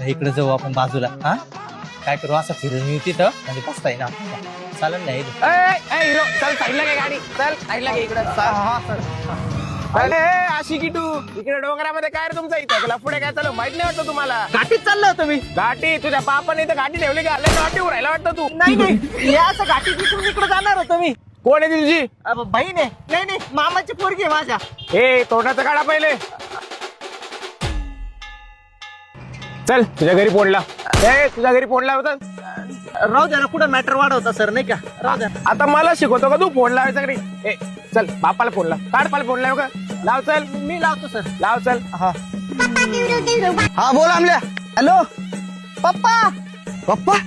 इकडे जाऊ आपण बाजूला. हा काय करू असं फिरून येऊ तिथं म्हणजे बसता येईल आपल्याला. चालेल नाही हिरो चल साईडला घे गाडी, चल साईडला घे इकडे. अशी की तू इकडे डोंगरामध्ये काय रे तुमचा इथं पुढे काय चालू माहित नाही वाटतं तुम्हाला? गाठीत चाललो होतो मी. घाटी तुझ्या बापाने इथं घाटी ठेवली का? आलं घाटी उरायला वाटतं तू? नाही नाही या असं गाठीत इकडून इकडे जाणार होतो मी. कोण आहे ती तुझी? बहीण आहे. नाही नाही मामाची पोरगी आहे माझ्या. हे तोंडाचा काढा पहिले. चल तुझ्या घरी फोडला. तुझ्या घरी फोडला होता. राहू द्या ना कुठं मॅटर वाढवता सर नाही का. राहू द्या. आता मला शिकवतो का तू फोन लावायचा घरी? ए चल बापाला फोन लाव. काढ पाला फोन लाव का? लाव चल. मी लावतो सर. लाव चल. हा हा बोल आमल्या. हॅलो पप्पा. पप्पा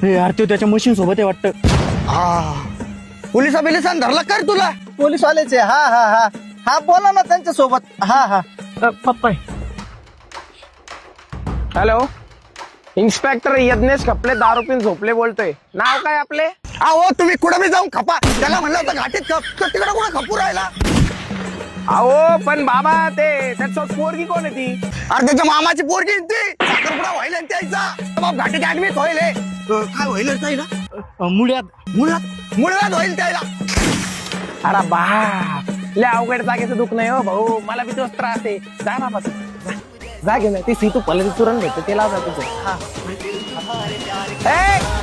हे यार तो त्याच्या मशीन सोबत आहे वाटतं. हा पोलिसा बिलिसान धरला कर तुला. पोलीस वालेचे. हा हा हा हा बोला ना त्यांच्या सोबत. हा हा पप्पा हॅलो इन्स्पेक्टर यज्ञेश कपडे दारू पिऊन झोपले बोलतोय. नाव काय आपले? अहो तुम्ही कुठं बी जाऊन खपा. त्याला म्हणलं होतं घाटीत खप तर तिकडे कुठं खपू राहिला. अहो पण बाबा ते त्याच्यासोबत पोरगी कोण आहे ती? अरे त्याच्या मामाची पोरगी आहे ती. साखरपुडा व्हायला ना त्याचा बाप घाटीत ऍडमिट होईल. काय होईल त्याला? मुळ्यात मुळव्याध होईल त्याला. अरे बाप लय अवघड जागेचं दुःख नाही हो भाऊ. मला बी तोच त्रास आहे. जा बाबा जा घे ना ती सीतू पहिले चुरण भेटते ते लाव तुझं. हा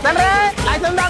चल रे काय समजा